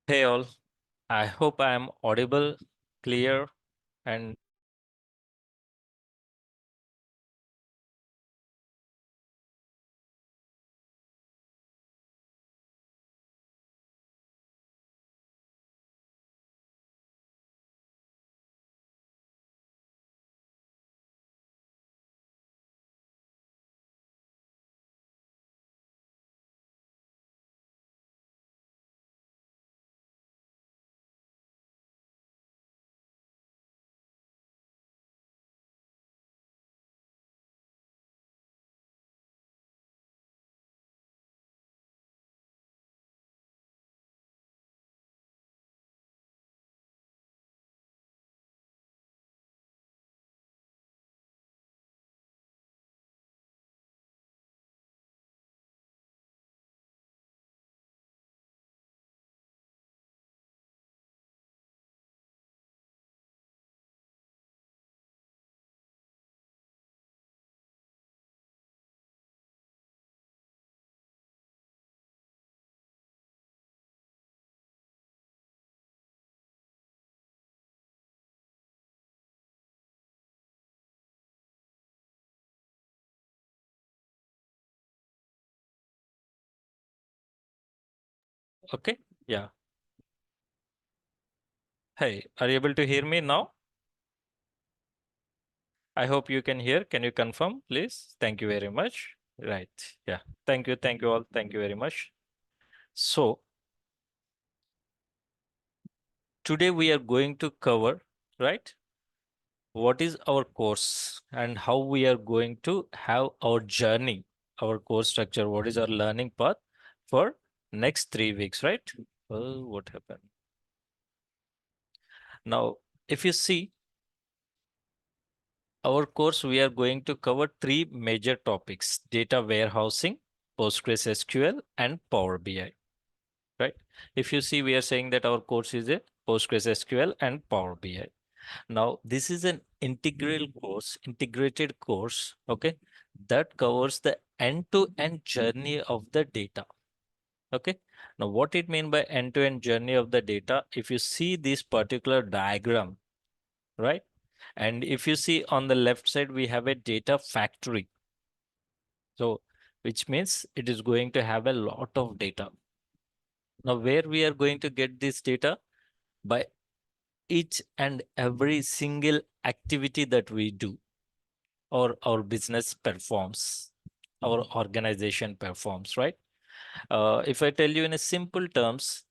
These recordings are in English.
Hey all, I hope I am audible, clear, and okay. Yeah. Hey, are you able to hear me now? I hope you can hear. Can you confirm, please? Thank you very much. Right. Yeah. Thank you. Thank you all. Thank you very much. So, today we are going to cover, right, what is our course and how we are going to have our journey, our course structure, what is our learning path for next 3 weeks, right? Oh, what happened? Now, if you see, our course, we are going to cover three major topics: data warehousing, PostgreSQL, and Power BI. Right? If you see, we are saying that our course is a PostgreSQL and Power BI. Now, this is an integral course, integrated course, okay, that covers the end-to-end journey of the data. Okay. Now, what it mean by end-to-end journey of the data? If you see this particular diagram, right? And if you see on the left side, we have a data factory. So, which means it is going to have a lot of data. Now, where we are going to get this data? By each and every single activity that we do, or our business performs, our organization performs, right? If I tell you in a simple terms,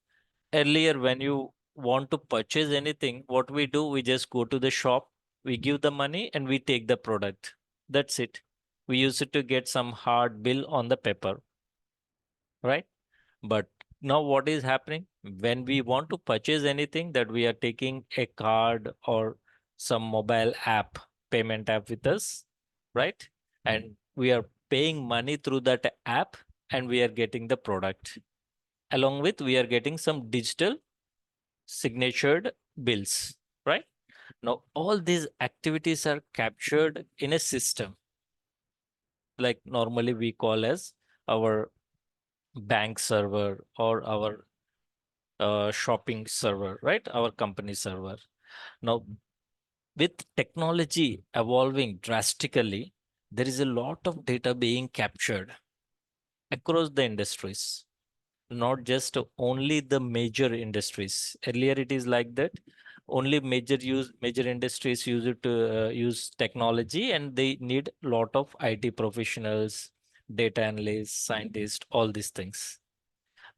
earlier when you want to purchase anything, what we do, we just go to the shop, we give the money and we take the product. That's it. We use it to get some hard bill on the paper, right? But now what is happening when we want to purchase anything, that we are taking a card or some mobile app, payment app with us, right? And we are paying money through that app and we are getting the product. Along with, we are getting some digital signatured bills, right? Now, all these activities are captured in a system, like normally we call as our bank server or our shopping server, right? Our company server. Now, with technology evolving drastically, there is a lot of data being captured across the industries, not just only the major industries. Earlier, it is like that. Only major industries use it to use technology, and they need a lot of IT professionals, data analysts, scientists, all these things.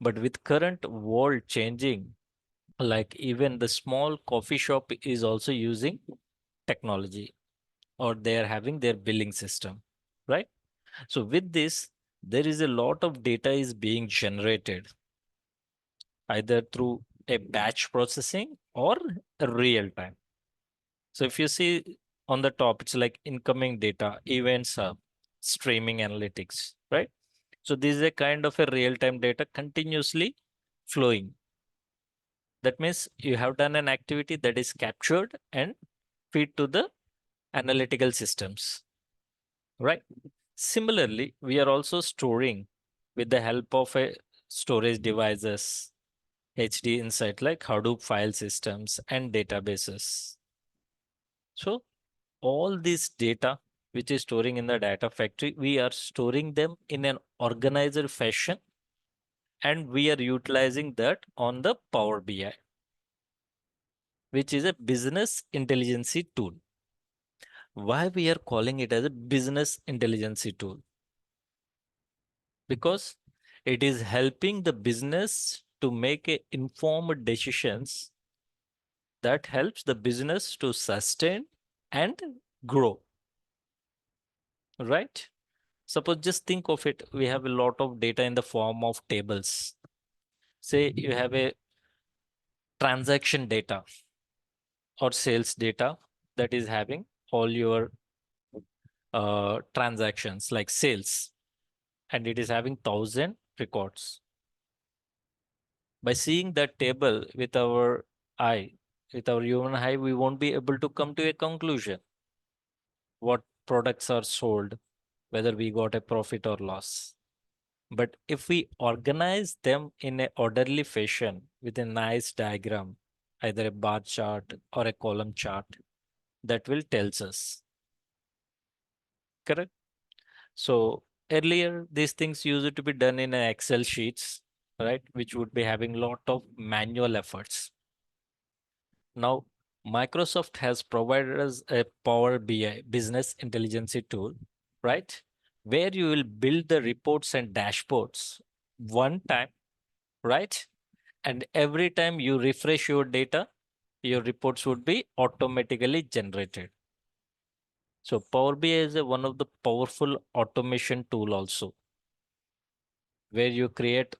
But with current world changing, like even the small coffee shop is also using technology, or they are having their billing system, right? So with this, there is a lot of data is being generated either through a batch processing or a real time. So if you see on the top, it's like incoming data, events, streaming analytics, right? So this is a kind of a real time data continuously flowing. That means you have done an activity that is captured and feed to the analytical systems, right? Similarly, we are also storing with the help of a storage devices, HD Insight like Hadoop file systems and databases. So all this data which is storing in the data factory, we are storing them in an organized fashion, and we are utilizing that on the Power BI, which is a business intelligence tool. Why we are calling it as a business intelligence tool? Because it is helping the business to make informed decisions that helps the business to sustain and grow, right? Suppose just think of it, we have a lot of data in the form of tables. Say you have a transaction data or sales data that is having all your transactions like sales, and it is having 1,000 records. By seeing that table with our eye, with our human eye, we won't be able to come to a conclusion what products are sold, whether we got a profit or loss. But if we organize them in a orderly fashion with a nice diagram, either a bar chart or a column chart, that will tells us. Correct? So earlier, these things used to be done in a Excel sheets, right? Which would be having lot of manual efforts. Now, Microsoft has provided us a Power BI business intelligence tool, right? Where you will build the reports and dashboards one time, right? And every time you refresh your data, your reports would be automatically generated. So Power BI is one of the powerful automation tool also, where you create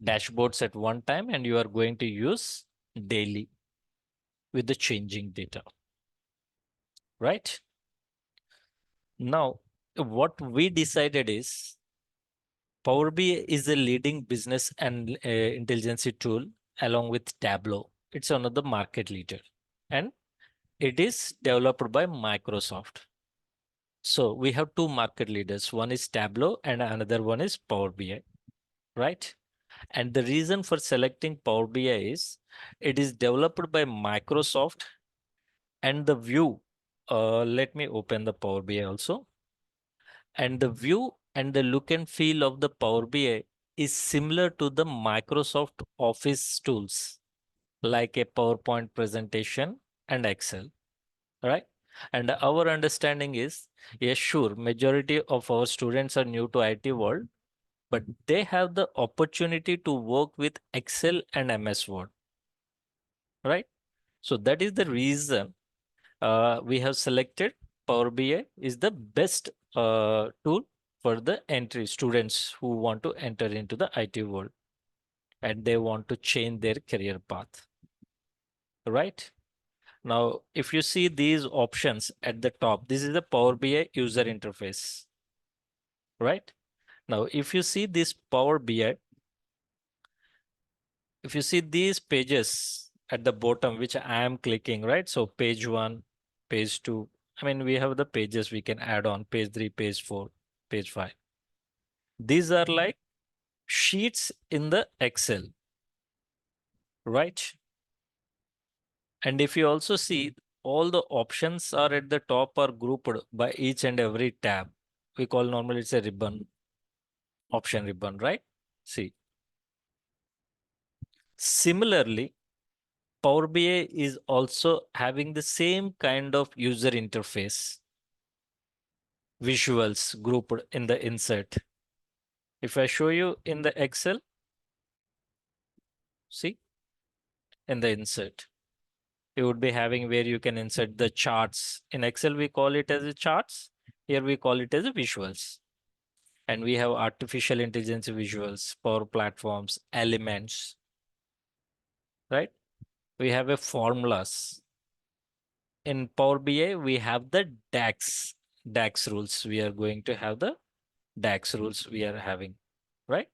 dashboards at one time and you are going to use daily with the changing data, right? Now, what we decided is Power BI is a leading business and intelligence tool along with Tableau. It's one of the market leader, and it is developed by Microsoft. So we have two market leaders. One is Tableau and another one is Power BI, right? And the reason for selecting Power BI is it is developed by Microsoft, and the view. Let me open the Power BI also. And the view and the look and feel of the Power BI is similar to the Microsoft Office tools like a PowerPoint presentation and Excel, right? And our understanding is, yes, sure, majority of our students are new to IT world, but they have the opportunity to work with Excel and MS Word, right? So that is the reason we have selected Power BI is the best tool for the entry students who want to enter into the IT world and they want to change their career path, right? Now, if you see these options at the top, this is the Power BI user interface, right? Now, if you see this Power BI, if you see these pages at the bottom, which I am clicking, right? So page 1, page 2, I mean, we have the pages we can add on page 3, page 4, page 5. These are like sheets in the Excel, right? And if you also see all the options are at the top are grouped by each and every tab. We call normally it's a ribbon, option ribbon, right? See, similarly, Power BI is also having the same kind of user interface, visuals grouped in the insert. If I show you in the Excel, see, in the insert, you would be having where you can insert the charts. In Excel, we call it as a charts. Here we call it as a visuals. And we have artificial intelligence visuals, power platforms, elements, right? We have a formulas. In Power BI, we have the DAX rules. We are going to have the DAX rules we are having, right?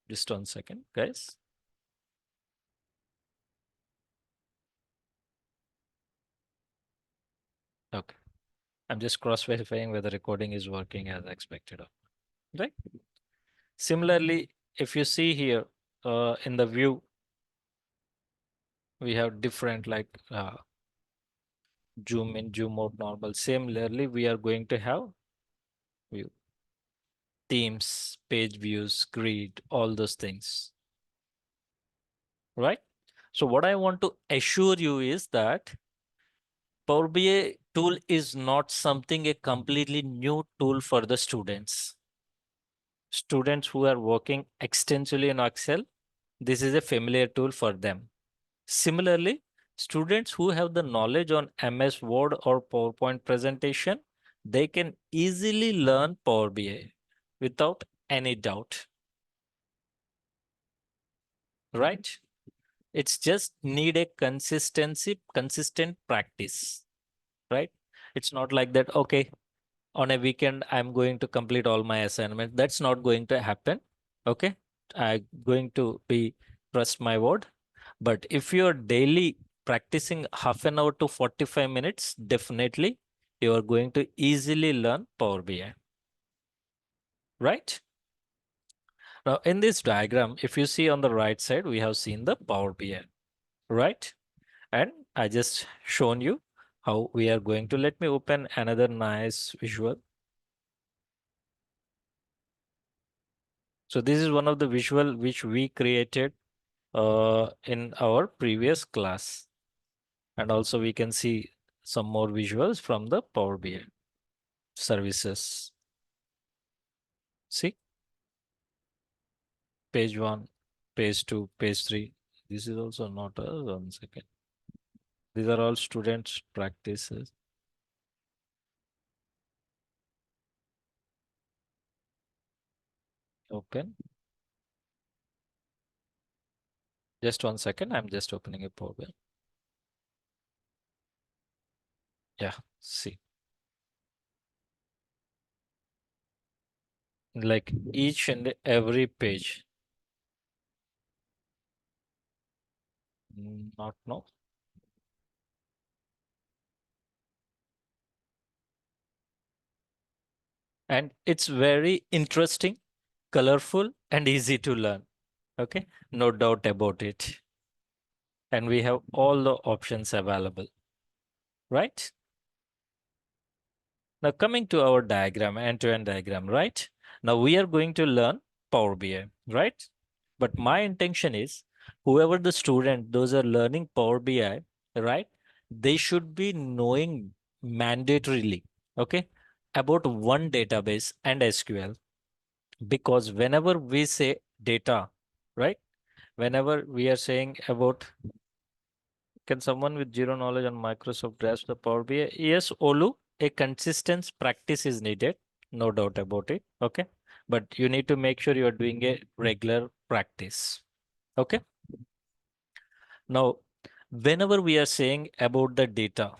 Just 1 second, guys. Okay. I'm just cross-verifying whether recording is working as expected, right? Similarly, if you see here in the view, We have different like zoom in, zoom out, normal. Similarly, we are going to have view, themes, page views, grid, all those things, right? So what I want to assure you is that Power BI tool is not something a completely new tool for the students. Students who are working extensively in Excel, this is a familiar tool for them. Similarly, students who have the knowledge on MS Word or PowerPoint presentation, they can easily learn Power BI without any doubt, right? It's just need a consistent practice, right? It's not like that, okay, on a weekend, I'm going to complete all my assignment. That's not going to happen. Okay. I'm going to be trust my word. But if you're daily practicing half an hour to 45 minutes, definitely you are going to easily learn Power BI, right? Now, in this diagram, if you see on the right side, we have seen the Power BI, right? And I just shown you how we are going to, let me open another nice visual. So this is one of the visual which we created in our previous class. And also we can see some more visuals from the Power BI services. See, page one, page two, page three. This is also not a 1 second. These are all students' practices. Open. Just 1 second. I'm just opening a Power BI. Yeah, see. Like each and every page. Not no. And it's very interesting, colorful, and easy to learn. Okay, no doubt about it. And we have all the options available, right? Now coming to our diagram, end-to-end diagram, right? Now we are going to learn Power BI, right? But my intention is whoever the student, those are learning Power BI, right? They should be knowing mandatorily, okay, about one database and SQL. Because whenever we say data, right? Whenever we are saying about, can someone with zero knowledge on Microsoft grasp the Power BI? Yes, Olu, a consistent practice is needed, no doubt about it. Okay. But you need to make sure you are doing a regular practice. Okay. Now, whenever we are saying about the data,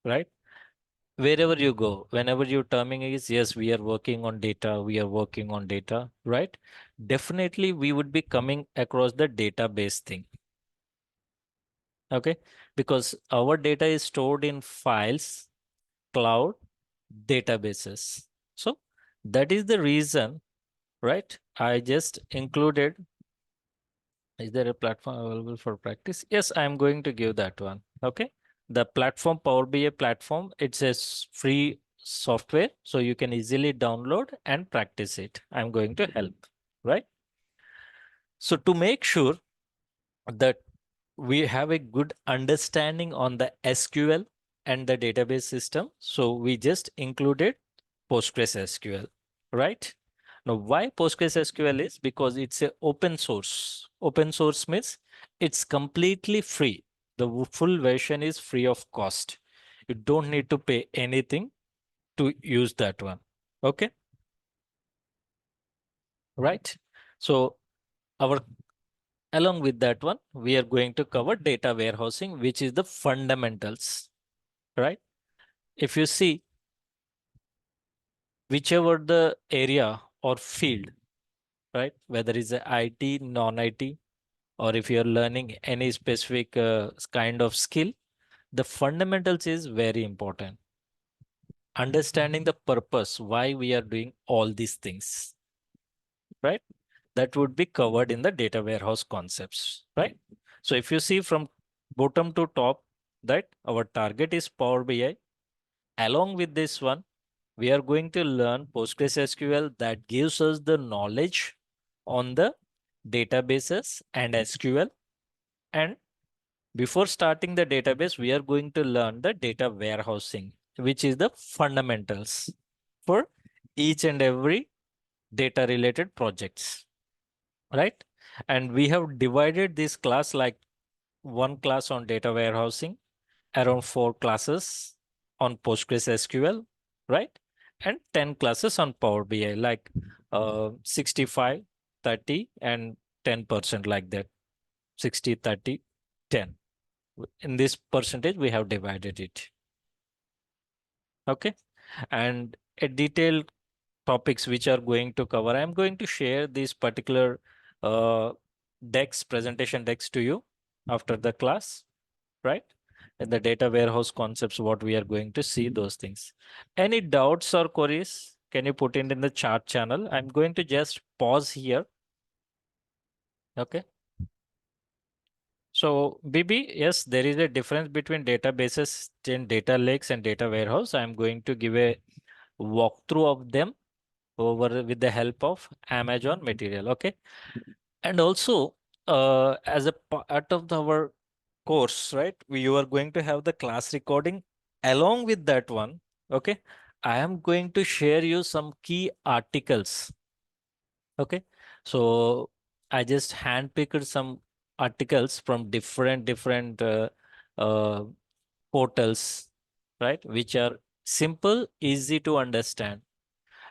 right? Wherever you go, whenever your terming is, yes, we are working on data, we are working on data, right? Definitely we would be coming across the database thing. Okay. Because our data is stored in files, cloud, databases. So that is the reason, right? I just included, is there a platform available for practice? Yes, I'm going to give that one. Okay. The platform, Power BI platform, it's a free software. So you can easily download and practice it. I'm going to help, right? So to make sure that we have a good understanding on the SQL and the database system, so we just included PostgreSQL, right? Now, why PostgreSQL is because it's a open source. Open source means it's completely free. The full version is free of cost. You don't need to pay anything to use that one. Okay, right? So our along with that one, we are going to cover data warehousing, which is the fundamentals, right? If you see whichever the area or field, right? Whether it's a IT, non-IT, or if you're learning any specific kind of skill, the fundamentals is very important. Understanding the purpose, why we are doing all these things, right? That would be covered in the data warehouse concepts, right? So if you see from bottom to top, that our target is Power BI. Along with this one, we are going to learn PostgreSQL that gives us the knowledge on the databases and SQL. And before starting the database, we are going to learn the data warehousing, which is the fundamentals for each and every data related projects, right? And we have divided this class like one class on data warehousing, around 4 classes on PostgreSQL, right? And 10 classes on Power BI, like 65, 30, and 10% like that. 60, 30, 10. In this percentage, we have divided it. Okay. And a detailed topics which are going to cover, I'm going to share these particular uh, presentation decks to you after the class, right? And the data warehouse concepts, what we are going to see those things. Any doubts or queries, can you put it in the chat channel? I'm going to just pause here. Okay. So BB, yes, there is a difference between databases and data lakes and data warehouse. I'm going to give a walkthrough of them over with the help of Amazon material. Okay. And also, as a part of our course, right, you are going to have the class recording. Along with that one, okay, I am going to share you some key articles. Okay, so I just handpicked some articles from different uh, portals, right, which are simple, easy to understand,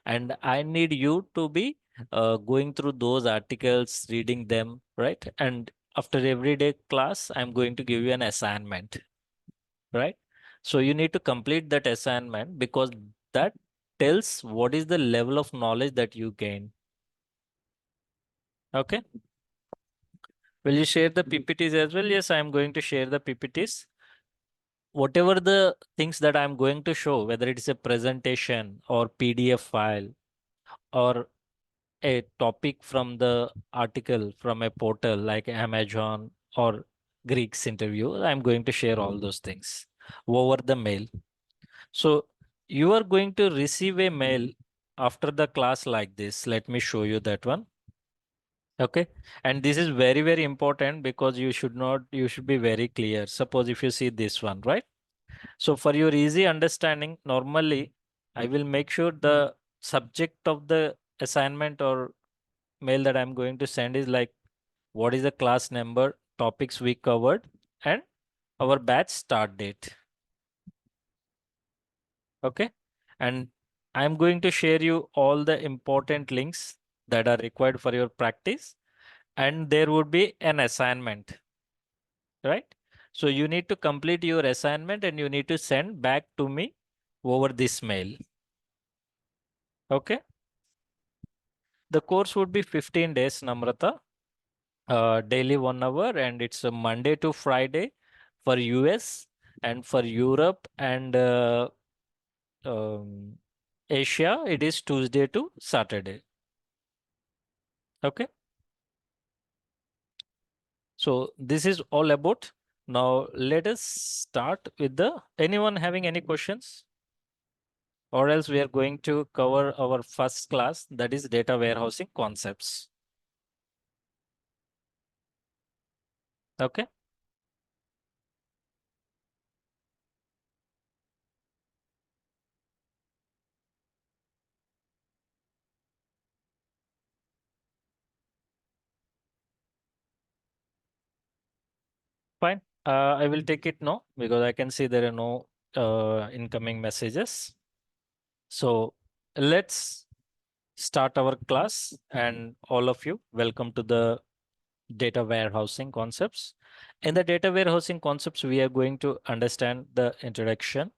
and I need you to be going through those articles, reading them, right? And after every day class, I'm going to give you an assignment, right? So you need to complete that assignment because that tells what is the level of knowledge that you gain. Okay. Will you share the PPTs as well? Yes, I'm going to share the PPTs. Whatever the things that I'm going to show, whether it's a presentation or PDF file or a topic from the article from a portal like Amazon or Greek's interview, I'm going to share all those things over the mail. So you are going to receive a mail after the class like this. Let me show you that one. Okay. And this is very, very important because you should be very clear. Suppose if you see this one, right? So for your easy understanding, normally I will make sure the subject of the assignment or mail that I'm going to send is like, what is the class number, topics we covered, and our batch start date. Okay. And I'm going to share you all the important links that are required for your practice. And there would be an assignment, right? So you need to complete your assignment and you need to send back to me over this mail. Okay. The course would be 15 days, Namrata, daily 1 hour, and it's a Monday to Friday for US, and for Europe and um, Asia, it is Tuesday to Saturday. Okay. So this is all about. Now let us start with anyone having any questions? Or else we are going to cover our first class, that is data warehousing concepts. Okay. Fine. I will take it no because I can see there are no incoming messages. So let's start our class, and all of you, welcome to the data warehousing concepts. In the data warehousing concepts, we are going to understand the introduction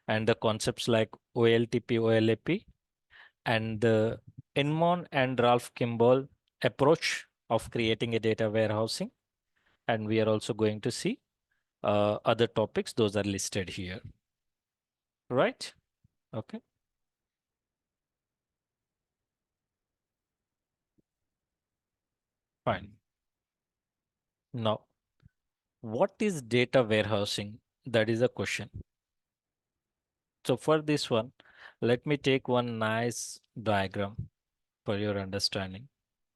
and the concepts like OLTP, OLAP, and the Inmon and Ralph Kimball approach of creating a data warehousing. And we are also going to see other topics. Those are listed here, right? Okay, fine. Now, what is data warehousing? That is a question. So for this one, let me take one nice diagram for your understanding.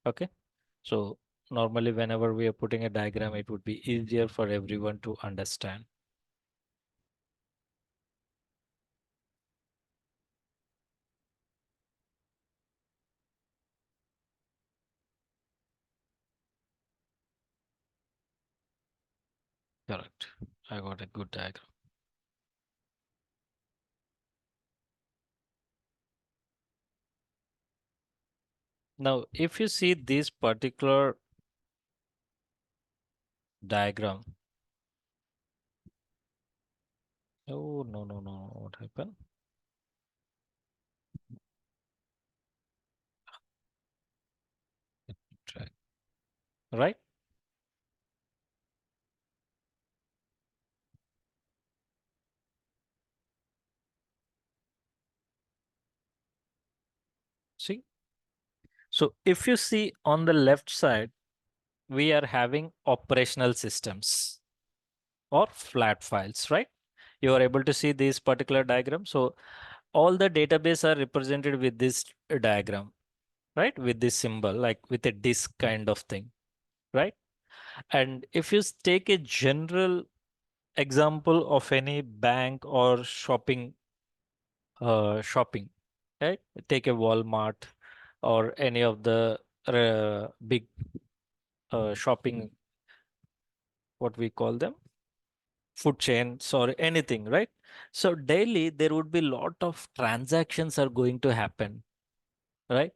Okay. So normally whenever we are putting a diagram, it would be easier for everyone to understand. Correct. I got a good diagram. Now, if you see this particular diagram, oh, no, no, no, what happened? Track. Right? See? So if you see on the left side, we are having operational systems or flat files, right? You are able to see this particular diagram. So all the database are represented with this diagram, right? With this symbol, like with a disk kind of thing, right? And if you take a general example of any bank or shopping, right? Take a Walmart or any of the big shopping, what we call them, food chains or anything, right? So daily there would be lot of transactions are going to happen, right?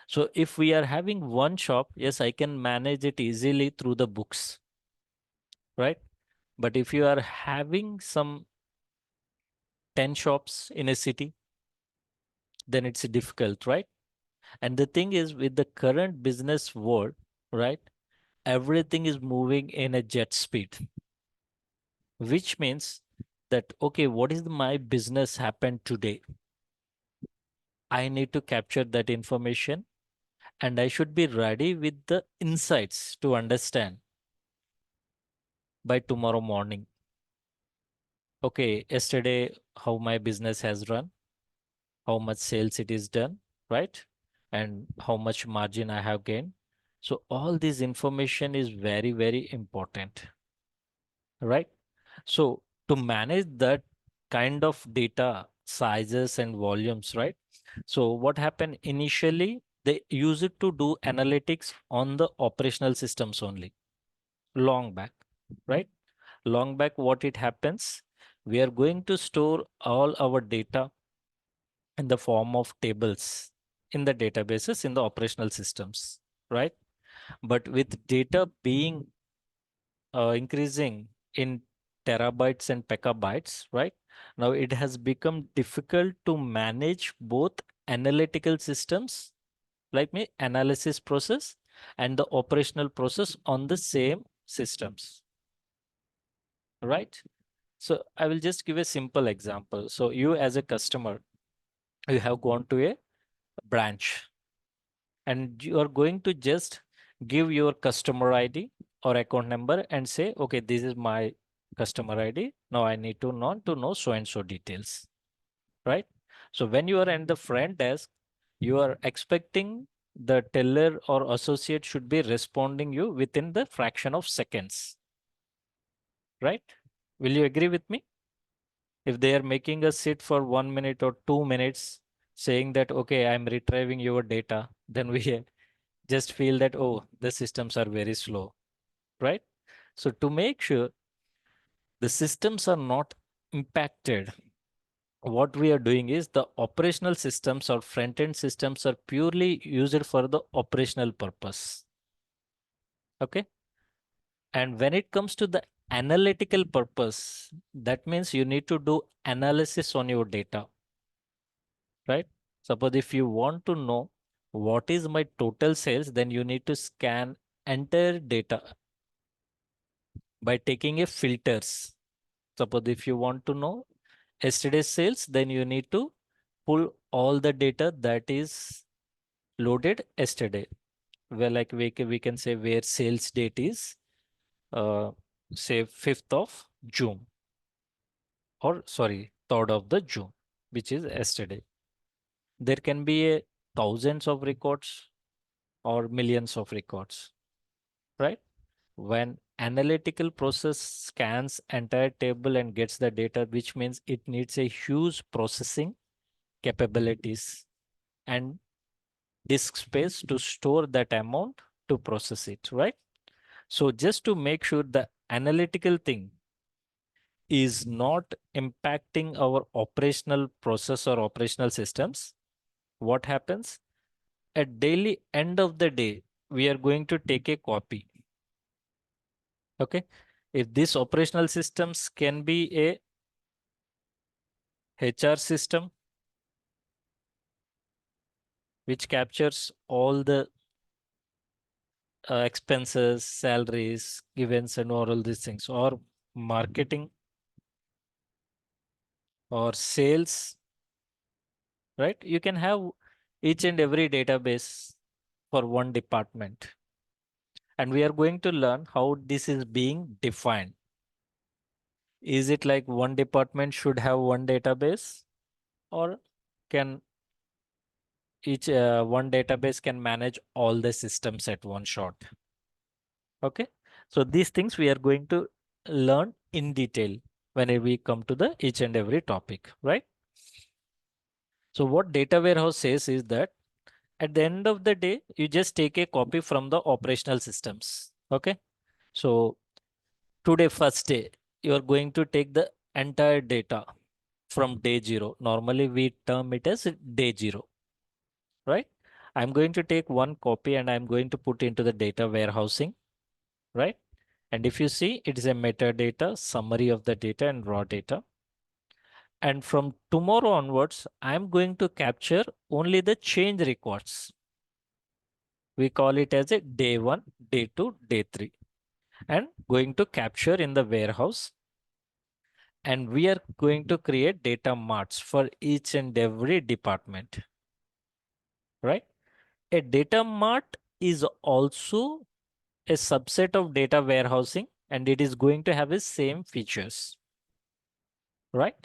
So if we are having one shop, yes, I can manage it easily through the books, right? But if you are having some 10 shops in a city, then it's difficult, right? And the thing is, with the current business world, right, everything is moving in a jet speed, which means that, okay, what is my business happened today? I need to capture that information and I should be ready with the insights to understand by tomorrow morning. Okay, yesterday, how my business has run, how much sales it is done, right? And how much margin I have gained. So all this information is very, very important, right? So to manage that kind of data sizes and volumes, right? So what happened initially, they use it to do analytics on the operational systems only, long back, right? Long back, what it happens, we are going to store all our data in the form of tables in the databases in the operational systems, right? But with data being increasing in terabytes and petabytes, right? Now it has become difficult to manage both analytical systems, like me analysis process and the operational process on the same systems, right? So I will just give a simple example. So you as a customer, you have gone to a branch and you are going to just give your customer ID or account number and say, okay, this is my customer ID. Now I need to know so and so details, right? So when you are at the front desk, you are expecting the teller or associate should be responding you within the fraction of seconds, right? Will you agree with me? If they are making us sit for 1 minute or 2 minutes saying that, okay, I'm retrieving your data, then we just feel that, oh, the systems are very slow, right? So to make sure the systems are not impacted, what we are doing is the operational systems or front end systems are purely used for the operational purpose. Okay. And when it comes to the analytical purpose, that means you need to do analysis on your data, right? Suppose if you want to know what is my total sales, then you need to scan entire data by taking a filters. Suppose if you want to know yesterday's sales, then you need to pull all the data that is loaded yesterday. Where like we can say where sales date is uh, say 5th of June, or sorry, 3rd of the June, which is yesterday. There can be a thousands of records or millions of records, right? When analytical process scans entire table and gets the data, which means it needs a huge processing capabilities and disk space to store that amount to process it, right? So just to make sure the analytical thing is not impacting our operational process or operational systems, what happens? At daily end of the day, we are going to take a copy. Okay. If this operational systems can be a HR system, which captures all the expenses, salaries, events, and all these things, or marketing or sales, right? You can have each and every database for one department. And we are going to learn how this is being defined. Is it like one department should have one database, or can each one database can manage all the systems at one shot? Okay. So these things we are going to learn in detail when we come to the each and every topic, right? So what data warehouse says is that at the end of the day, you just take a copy from the operational systems. Okay. So today, first day, you are going to take the entire data from day zero. Normally, we term it as day zero, right? I'm going to take one copy and I'm going to put into the data warehousing, right? And if you see, it is a metadata, summary of the data and raw data. And from tomorrow onwards, I'm going to capture only the change records. We call it as a day one, day two, day three, and going to capture in the warehouse. And we are going to create data marts for each and every department, right? A data mart is also a subset of data warehousing, and it is going to have the same features, right?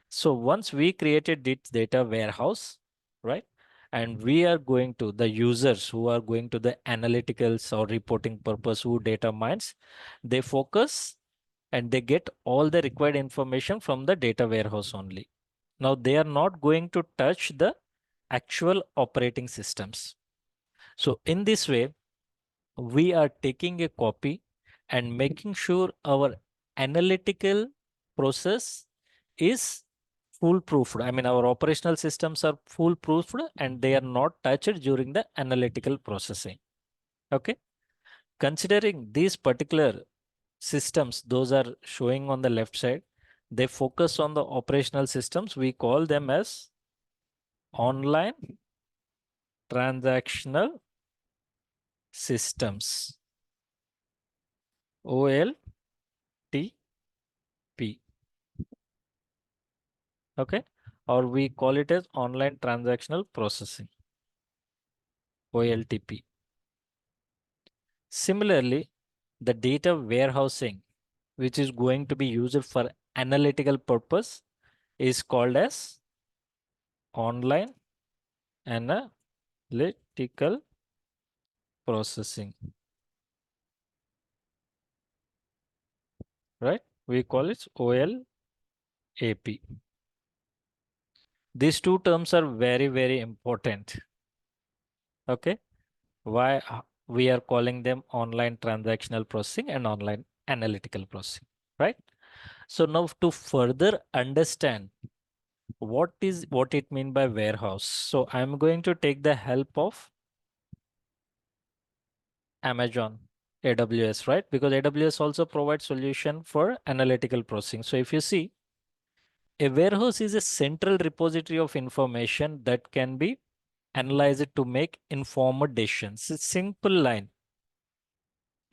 So once we created this data warehouse, right? And we are going to the users who are going to the analyticals or reporting purpose who data mines, they focus and they get all the required information from the data warehouse only. Now they are not going to touch the actual operating systems. So in this way, we are taking a copy and making sure our analytical process is foolproofed. I mean, our operational systems are foolproofed and they are not touched during the analytical processing. Okay. Considering these particular systems, those are showing on the left side, they focus on the operational systems. We call them as online transactional systems, OLTP. Okay. Or we call it as online transactional processing, OLTP. Similarly, the data warehousing, which is going to be used for analytical purpose, is called as online analytical processing, right? We call it OLAP. These two terms are very, very important. Okay. Why we are calling them online transactional processing and online analytical processing, right? So now to further understand what it mean by warehouse. So I'm going to take the help of Amazon AWS, right? Because AWS also provides solution for analytical processing. So if you see, a warehouse is a central repository of information that can be analyzed to make informed decisions. It's simple line.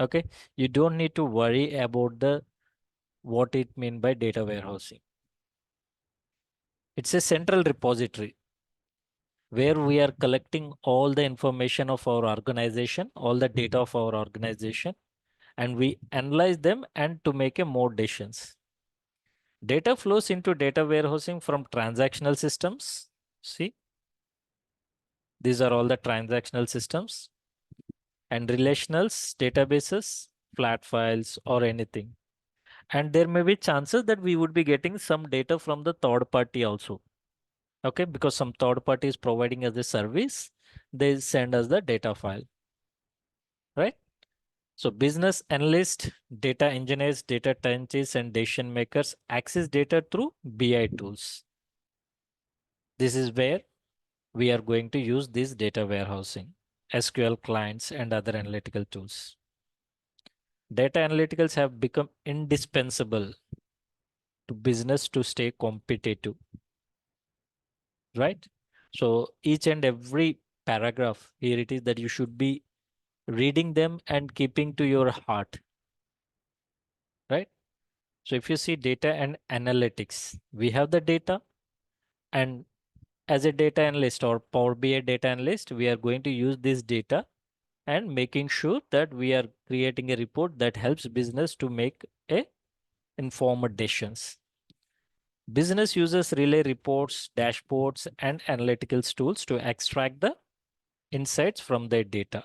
Okay. You don't need to worry about the what it mean by data warehousing. It's a central repository where we are collecting all the information of our organization, all the data of our organization, and we analyze them and to make a more decisions. Data flows into data warehousing from transactional systems. See, these are all the transactional systems and relationals, databases, flat files, or anything. And there may be chances that we would be getting some data from the third party also. Okay, because some third party is providing us the service, they send us the data file, right? So business analysts, data engineers, data scientists, and decision makers access data through BI tools. This is where we are going to use this data warehousing, SQL clients, and other analytical tools. Data analyticals have become indispensable to business to stay competitive, right? So each and every paragraph here it is that you should be reading them and keeping to your heart, right? So if you see data and analytics, we have the data, and as a data analyst or Power BI data analyst, we are going to use this data and making sure that we are creating a report that helps business to make a informed decisions. Business users relay reports, dashboards, and analytical tools to extract the insights from their data,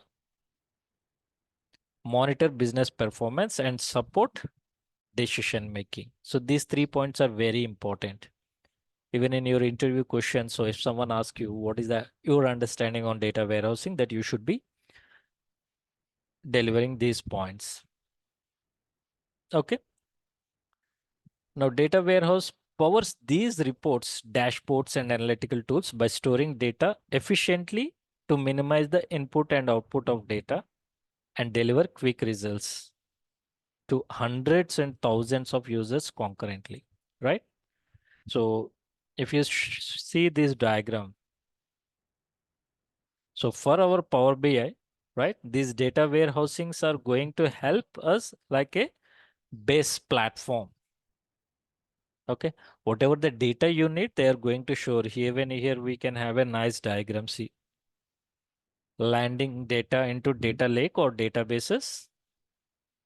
monitor business performance, and support decision making. So these 3 points are very important. Even in your interview question, so if someone asks you what is your understanding on data warehousing, that you should be delivering these points. Okay. Now data warehouse powers these reports, dashboards, and analytical tools by storing data efficiently to minimize the input and output of data and deliver quick results to hundreds and thousands of users concurrently, right? So if you see this diagram, so for our Power BI, right, these data warehousings are going to help us like a base platform. Okay, whatever the data you need, they are going to show here. Even here we can have a nice diagram. See, landing data into data lake or databases,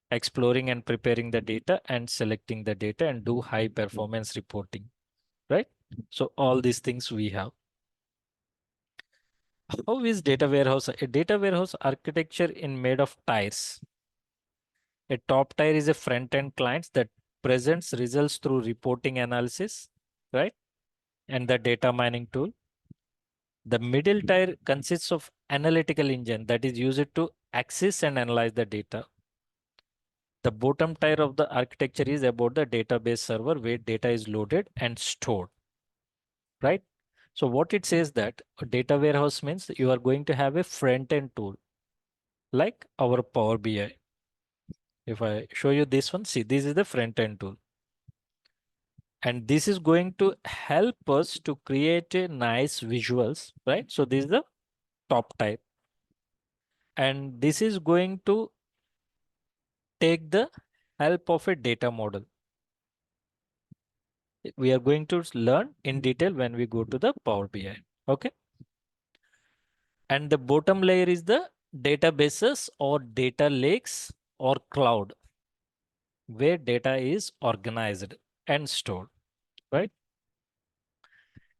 exploring and preparing the data, and selecting the data and do high performance reporting, right? So all these things we have. How is data warehouse? A data warehouse architecture in made of tiers. A top tier is a front-end client that presents results through reporting analysis, right? And the data mining tool. The middle tier consists of analytical engine that is used to access and analyze the data. The bottom tier of the architecture is about the database server where data is loaded and stored, right? So what it says that a data warehouse means you are going to have a front-end tool like our Power BI. If I show you this one, see, this is the front-end tool. And this is going to help us to create a nice visuals, right? So this is the top type. And this is going to take the help of a data model. We are going to learn in detail when we go to the Power BI. Okay. And the bottom layer is the databases or data lakes or cloud where data is organized and stored, right?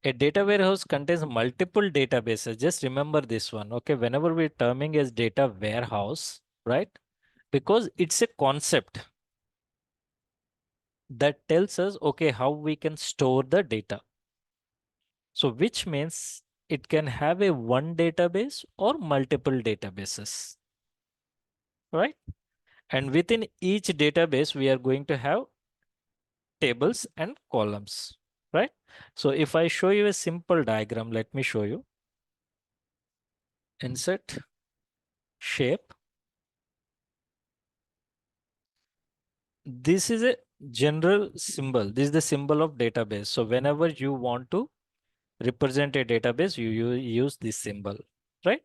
A data warehouse contains multiple databases. Just remember this one. Okay. Whenever we're terming as data warehouse, right? Because it's a concept that tells us, okay, how we can store the data. So which means it can have a one database or multiple databases, right? And within each database, we are going to have tables and columns, right? So if I show you a simple diagram, let me show you. Insert, shape. This is a general symbol. This is the symbol of database. So whenever you want to represent a database, you use this symbol, right?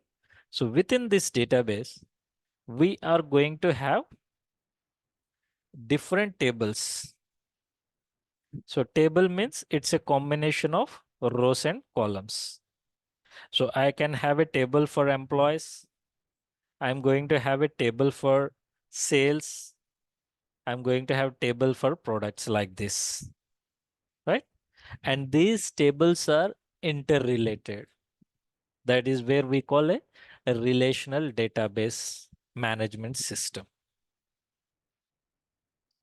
So within this database, we are going to have different tables. So table means it's a combination of rows and columns. So I can have a table for employees. I'm going to have a table for sales, I'm going to have table for products like this, right? And these tables are interrelated. That is where we call a relational database management system,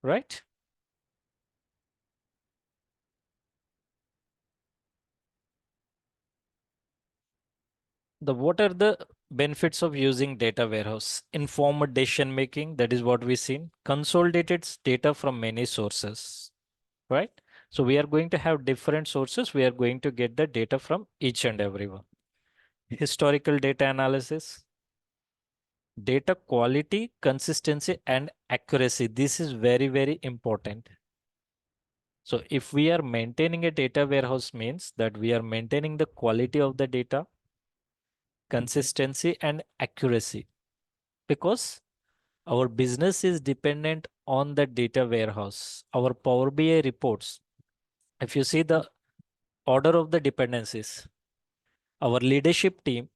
right? What are the benefits of using data warehouse? Informed decision making, that is what we seen. Consolidated data from many sources, right? So we are going to have different sources. We are going to get the data from each and every one. Historical data analysis, data quality, consistency, and accuracy. This is very, very important. So if we are maintaining a data warehouse means that we are maintaining the quality of the data, consistency, and accuracy, because our business is dependent on the data warehouse. Our Power BI reports, if you see the order of the dependencies, our leadership team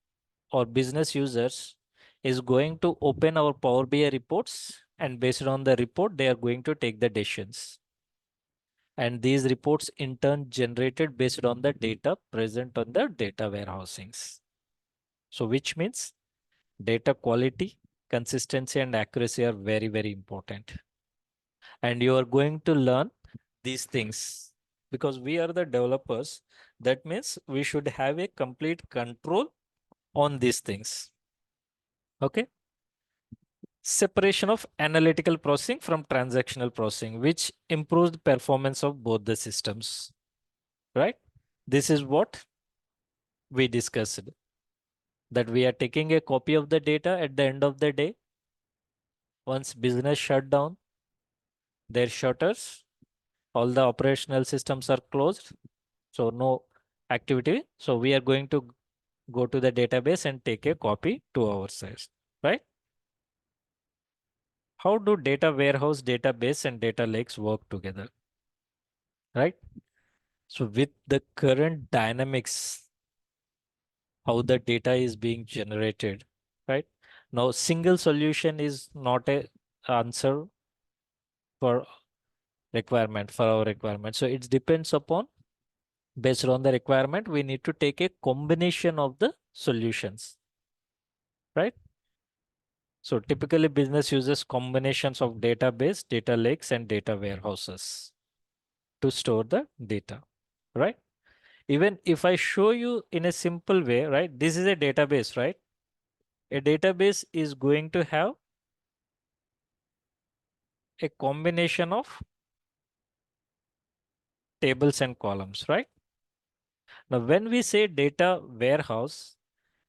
or business users is going to open our Power BI reports, and based on the report, they are going to take the decisions. And these reports in turn generated based on the data present on the data warehousings. So which means data quality, consistency, and accuracy are very, very important. And you are going to learn these things because we are the developers. That means we should have a complete control on these things. Okay. Separation of analytical processing from transactional processing, which improves the performance of both the systems, right? This is what we discussed, that we are taking a copy of the data at the end of the day. Once business shut down their shutters, all the operational systems are closed, so no activity. So we are going to go to the database and take a copy to ourselves, right? How do data warehouse, database, and data lakes work together, right? So with the current dynamics, how the data is being generated, right? Now, single solution is not a answer for requirement for our requirement. So it depends upon, based on the requirement, we need to take a combination of the solutions, right? So typically business uses combinations of database, data lakes, and data warehouses to store the data, right? Even if I show you in a simple way, right? This is a database, right? A database is going to have a combination of tables and columns, right? Now, when we say data warehouse,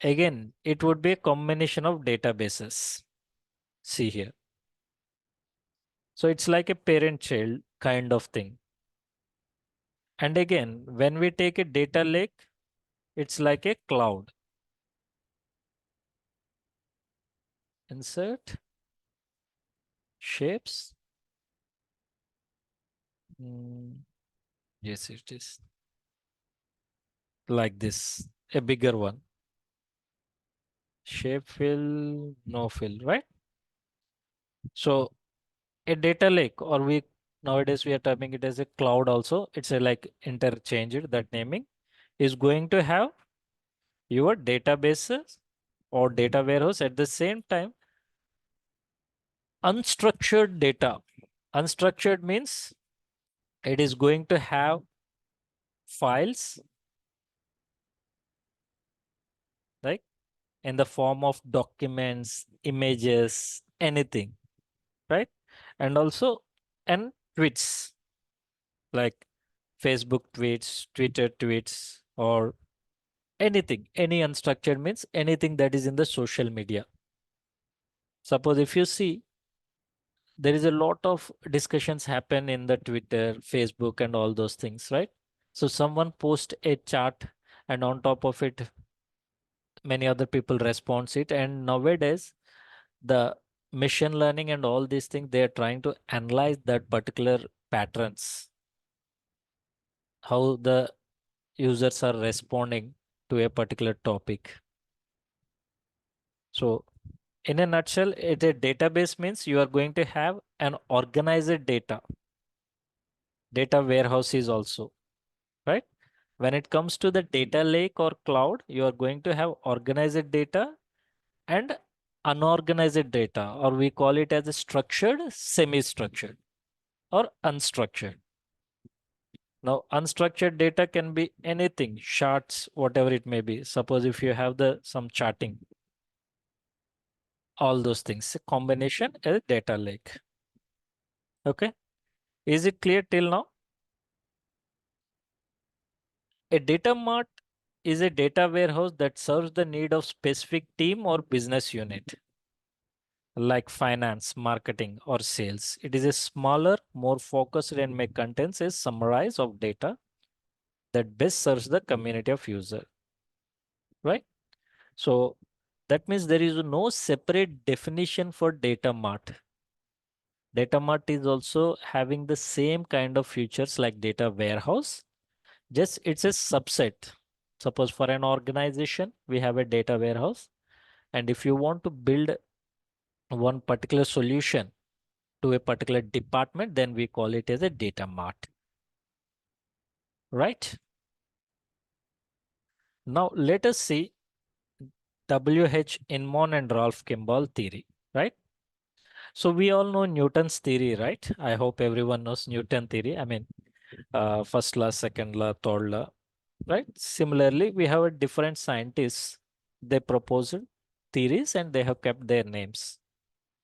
again, it would be a combination of databases. See here. So it's like a parent-child kind of thing. And again, when we take a data lake, it's like a cloud. Insert shapes. Mm, yes, it is like this, a bigger one. Shape fill, no fill, right? So a data lake, or we nowadays we are terming it as a cloud also. It's a like interchanged, that naming is going to have your databases or data warehouse at the same time. Unstructured data. Unstructured means it is going to have files, like in the form of documents, images, anything, right? And also, and tweets, like Facebook tweets, Twitter tweets, or anything. Any unstructured means anything that is in the social media. Suppose if you see, there is a lot of discussions happen in the Twitter, Facebook, and all those things, right? So someone post a chart, and on top of it, many other people response it. And nowadays, the machine learning and all these things, they are trying to analyze that particular patterns, how the users are responding to a particular topic. So in a nutshell, a database means you are going to have an organized data warehouses also, right? When it comes to the data lake or cloud, you are going to have organized data and unorganized data, or we call it as a structured, semi-structured, or unstructured. Now, unstructured data can be anything, charts, whatever it may be. Suppose if you have some charting, all those things, a combination is data lake. Okay, is it clear till now? A data mart is a data warehouse that serves the need of specific team or business unit, like finance, marketing, or sales. It is a smaller, more focused, and may contains a summary of data that best serves the community of user, right? So that means there is no separate definition for data mart. Data mart is also having the same kind of features like data warehouse, just it's a subset. Suppose for an organization, we have a data warehouse. And if you want to build one particular solution to a particular department, then we call it as a data mart, right? Now let us see W.H. Inman and Ralph Kimball theory, right? So we all know Newton's theory, right? I hope everyone knows Newton theory. I mean, first law, second law, third law, right? Similarly, we have a different scientists. They proposed theories and they have kept their names,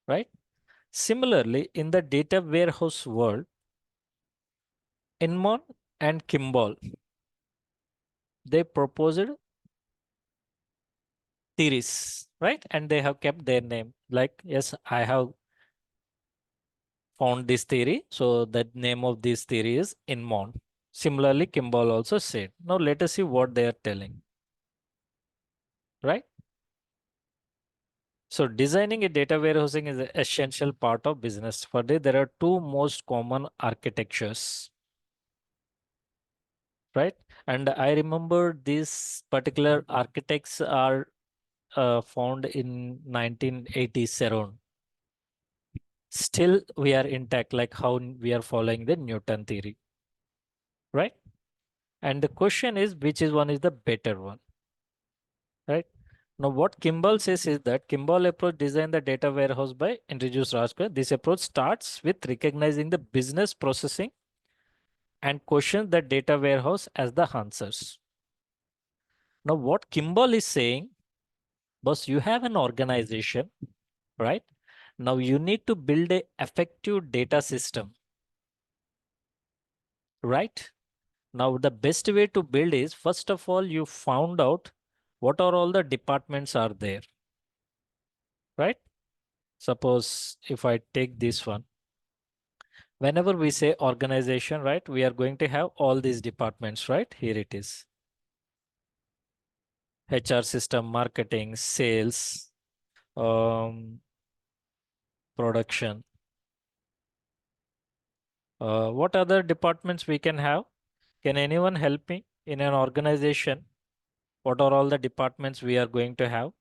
right? Similarly, in the data warehouse world, Inman and Kimball, they proposed theories, right? And they have kept their name. Like, yes, I have found this theory. So the name of this theory is Inman. Similarly, Kimball also said. Now let us see what they are telling, right? So designing a data warehousing is an essential part of business. For this, there are two most common architectures, right? And I remember these particular architects are found in 1987. Still, we are intact, like how we are following the Newton theory, right? And the question is, which is one is the better one, right? Now, what Kimball says is that Kimball approach design the data warehouse by introduced Raskar. This approach starts with recognizing the business processing and questions the data warehouse as the answers. Now, what Kimball is saying, boss, you have an organization, right? Now you need to build a effective data system, right? Now the best way to build is, first of all, you found out what are all the departments are there, right? Suppose if I take this one, whenever we say organization, right, we are going to have all these departments, right? Here it is. HR system, marketing, sales, production. What other departments we can have? Can anyone help me in an organization? What are all the departments we are going to have?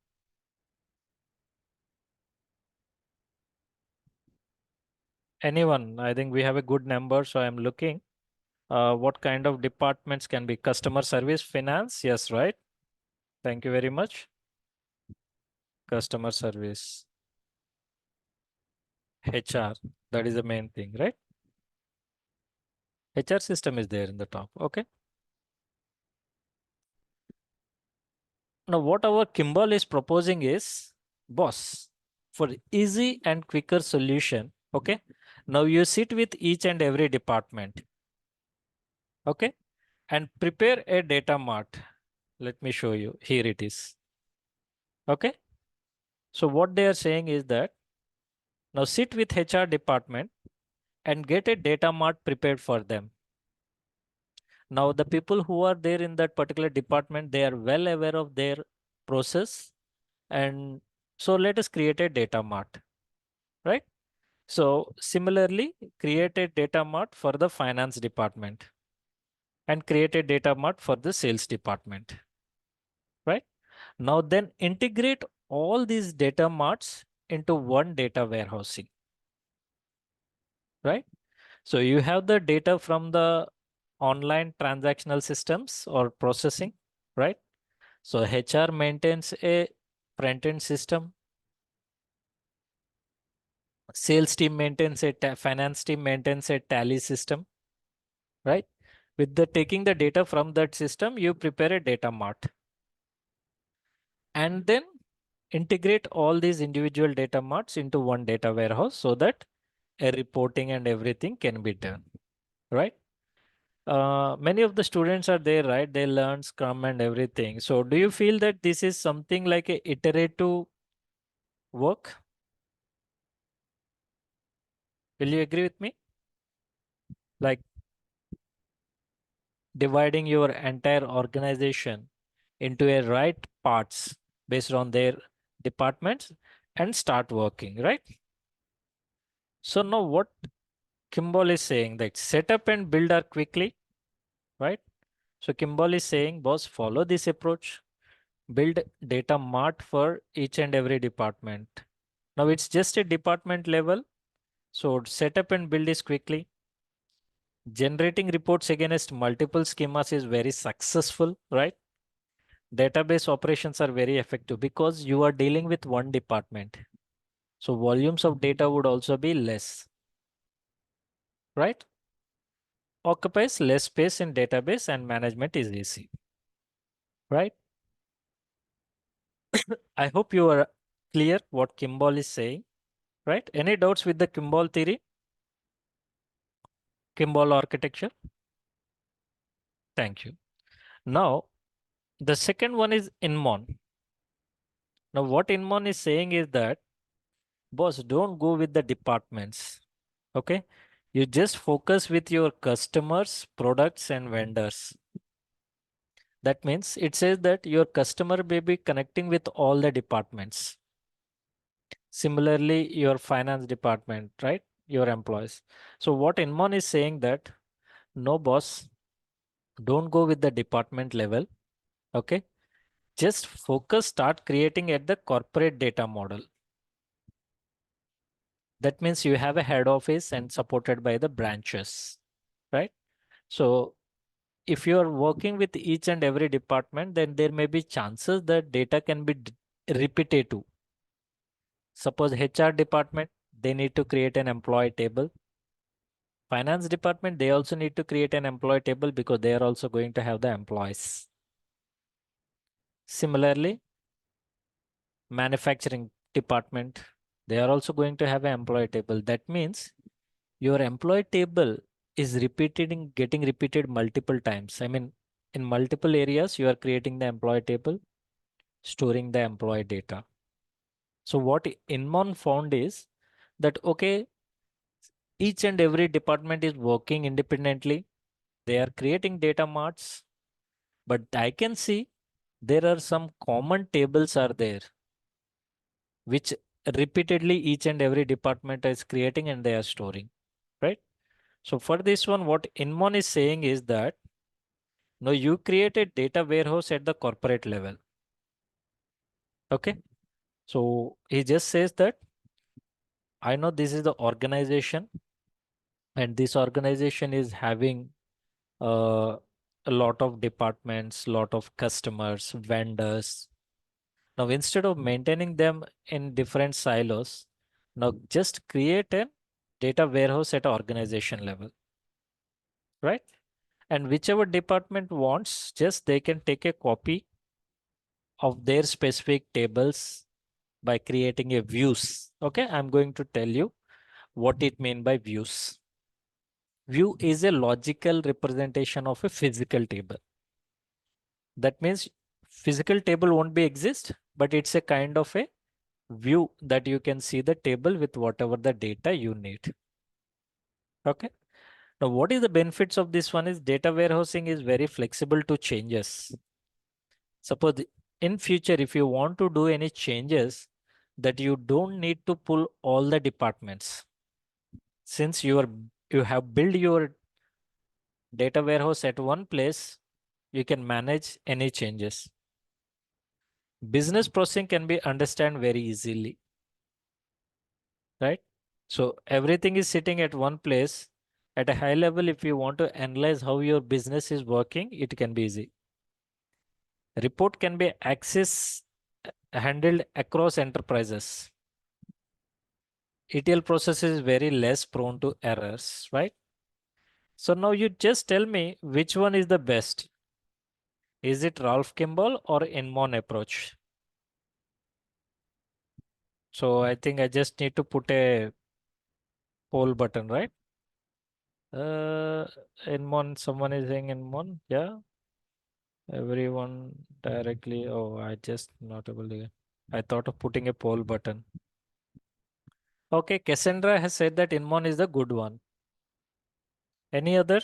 Anyone? I think we have a good number, so I'm looking. What kind of departments can be? Customer service, finance? Yes, right? Thank you very much. Customer service, HR, that is the main thing, right? HR system is there in the top, okay? Now, what our Kimball is proposing is, boss, for easy and quicker solution, okay? Now you sit with each and every department, okay? And prepare a data mart. Let me show you. Here it is, okay? So what they are saying is that now sit with HR department and get a data mart prepared for them. Now the people who are there in that particular department, they are well aware of their process. And so let us create a data mart, right? So similarly, create a data mart for the finance department and create a data mart for the sales department, right? Now then integrate all these data marts into one data warehousing. right? So you have the data from the online transactional systems or processing, right? So HR maintains a front-end system, sales team maintains a finance team maintains a tally system, right? With the taking the data from that system, you prepare a data mart and then integrate all these individual data marts into one data warehouse so that a reporting and everything can be done, right? Many of the students are there, right? They learn Scrum and everything. So do you feel that this is something like a iterative work? Will you agree with me? Like dividing your entire organization into a right parts based on their departments and start working, right? So now what Kimball is saying that set up and build are quickly, right? So Kimball is saying, boss, follow this approach, build data mart for each and every department. Now it's just a department level. So set up and build is quickly. Generating reports against multiple schemas is very successful, right? Database operations are very effective because you are dealing with one department. So volumes of data would also be less, right? Occupies less space in database and management is easy, right? I hope you are clear what Kimball is saying, right? Any doubts with the Kimball theory, Kimball architecture? Thank you. Now, the second one is Inmon. Now, what Inmon is saying is that, boss, don't go with the departments. Okay. You just focus with your customers, products, and vendors. That means it says that your customer may be connecting with all the departments. Similarly, your finance department, right? Your employees. So what Inmon is saying that, no, boss, don't go with the department level. Okay. Just focus, start creating at the corporate data model. That means you have a head office and supported by the branches, right? So if you are working with each and every department, then there may be chances that data can be repetitive. Suppose HR department, they need to create an employee table. Finance department, they also need to create an employee table because they are also going to have the employees. Similarly, manufacturing department, they are also going to have an employee table. That means your employee table is getting repeated multiple times. I mean, in multiple areas, you are creating the employee table, storing the employee data. So what Inmon found is that, okay, each and every department is working independently. They are creating data marts, but I can see there are some common tables are there, which repeatedly each and every department is creating and they are storing, right? So for this one, what Inmon is saying is that, no, you create a data warehouse at the corporate level. Okay. So he just says that, I know this is the organization and this organization is having uh, a lot of departments, lot of customers, vendors. Now, instead of maintaining them in different silos, now just create a data warehouse at organization level, right? And whichever department wants, just they can take a copy of their specific tables by creating a views. Okay, I'm going to tell you what it mean by views. View is a logical representation of a physical table. That means physical table won't be exist, but it's a kind of a view that you can see the table with whatever the data you need. Okay. Now, what is the benefits of this one is data warehousing is very flexible to changes. Suppose in future, if you want to do any changes, that you don't need to pull all the departments. Since you have built your data warehouse at one place, you can manage any changes. Business processing can be understand very easily, right? So everything is sitting at one place. At a high level, if you want to analyze how your business is working, it can be easy. Report can be handled across enterprises. ETL process is very less prone to errors, right? So now you just tell me which one is the best. Is it Ralph Kimball or Inmon approach? So I think I just need to put a poll button, right? Uh, Inmon, someone is saying Inmon. Yeah, everyone directly. Oh, I just not able to. I thought of putting a poll button. Okay, Cassandra has said that Inmon is the good one. Any other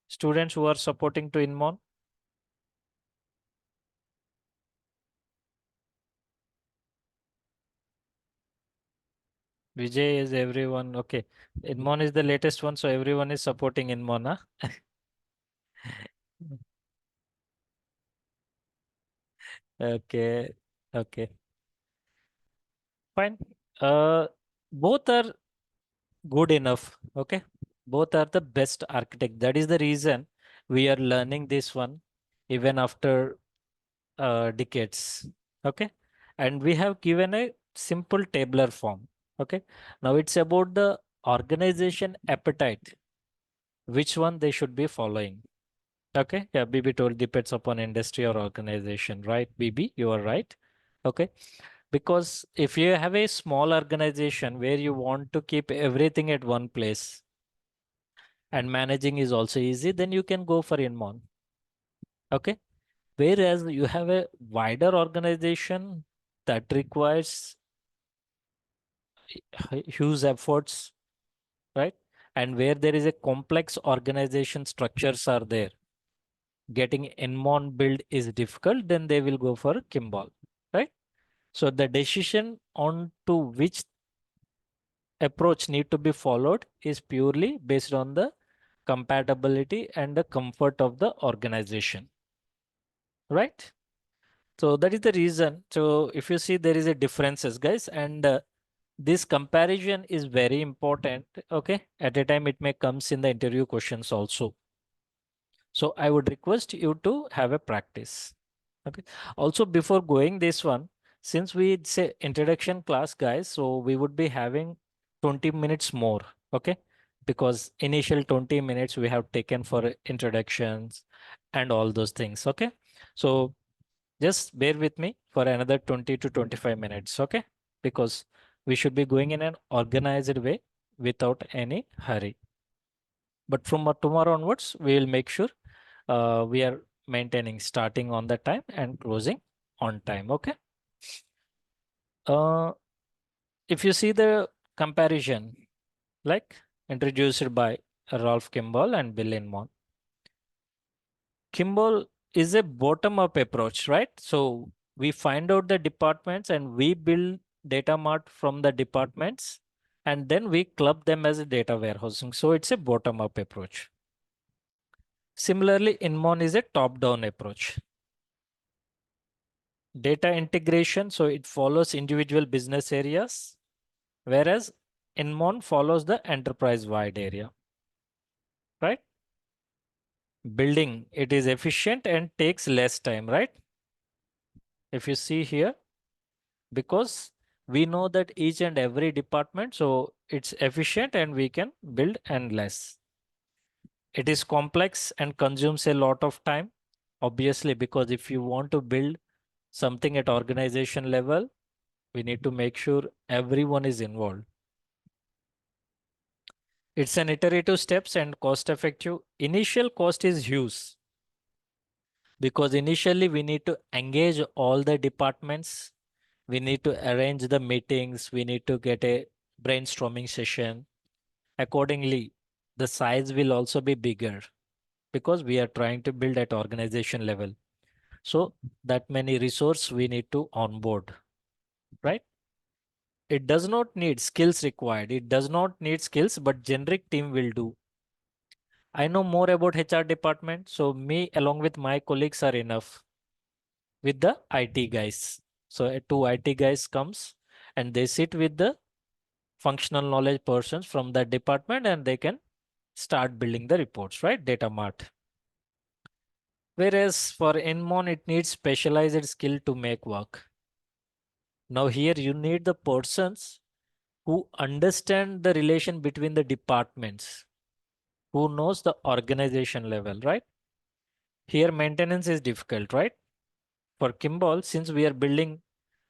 students who are supporting to Inmon? Vijay is everyone. Okay. Inmon is the latest one, so everyone is supporting Inmon. Huh? Okay. Okay. Fine. Uh, both are good enough. Okay. Both are the best architect. That is the reason we are learning this one even after decades. Okay. And we have given a simple tabular form. Okay. Now it's about the organization appetite, which one they should be following. Okay, yeah, BB told depends upon industry or organization, right? BB, you are right. Okay, because if you have a small organization where you want to keep everything at one place and managing is also easy, then you can go for Inmon. Okay, whereas you have a wider organization that requires huge efforts, right? And where there is a complex organization structures are there, getting Inmon build is difficult, then they will go for Kimball, right? So the decision on to which approach need to be followed is purely based on the compatibility and the comfort of the organization, right? So that is the reason. So if you see there is a differences, guys, and this comparison is very important. Okay, at a time it may comes in the interview questions also. So I would request you to have a practice. Okay. Also, before going this one, since we say introduction class, guys, so we would be having 20 minutes more. Okay. Because initial 20 minutes we have taken for introductions and all those things. Okay. So just bear with me for another 20 to 25 minutes. Okay. Because we should be going in an organized way without any hurry. But from tomorrow onwards, we will make sure we are maintaining starting on the time and closing on time. Okay. Uh, if you see the comparison, like introduced by Ralph Kimball and Bill Inmon, Kimball is a bottom-up approach, right? So we find out the departments and we build data mart from the departments, and then we club them as a data warehousing. So it's a bottom-up approach. Similarly, Inmon is a top-down approach. Data integration, so it follows individual business areas, whereas Inmon follows the enterprise-wide area, right? Building, it is efficient and takes less time, right? If you see here, because we know that each and every department, so it's efficient and we can build and less. It is complex and consumes a lot of time, obviously, because if you want to build something at organization level, we need to make sure everyone is involved. It's an iterative steps and cost effective. Initial cost is huge because initially we need to engage all the departments. We need to arrange the meetings. We need to get a brainstorming session. Accordingly, the size will also be bigger because we are trying to build at organization level. So that many resource we need to onboard, right? It does not need skills required. It does not need skills, but generic team will do. I know more about HR department, so me along with my colleagues are enough with the IT guys. So two IT guys comes and they sit with the functional knowledge persons from that department, and they can start building the reports, right? Data mart. Whereas for Inmon, it needs specialized skill to make work. Now here you need the persons who understand the relation between the departments, who knows the organization level, right? Here maintenance is difficult, right? For Kimball, since we are building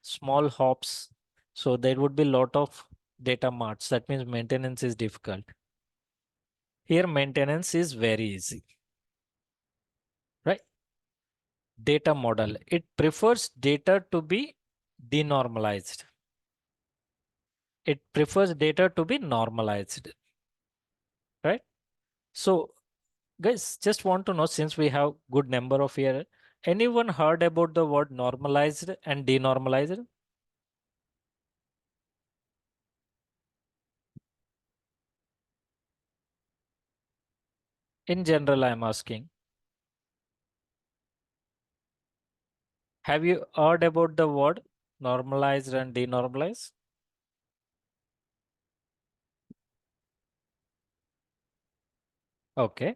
small hops, so there would be a lot of data marts. That means maintenance is difficult. Here maintenance is very easy, right? Data model, it prefers data to be denormalized. It prefers data to be normalized, right? So guys, just want to know, since we have good number of here, anyone heard about the word normalized and denormalized? In general, I'm asking. Have you heard about the word normalized and denormalized? Okay,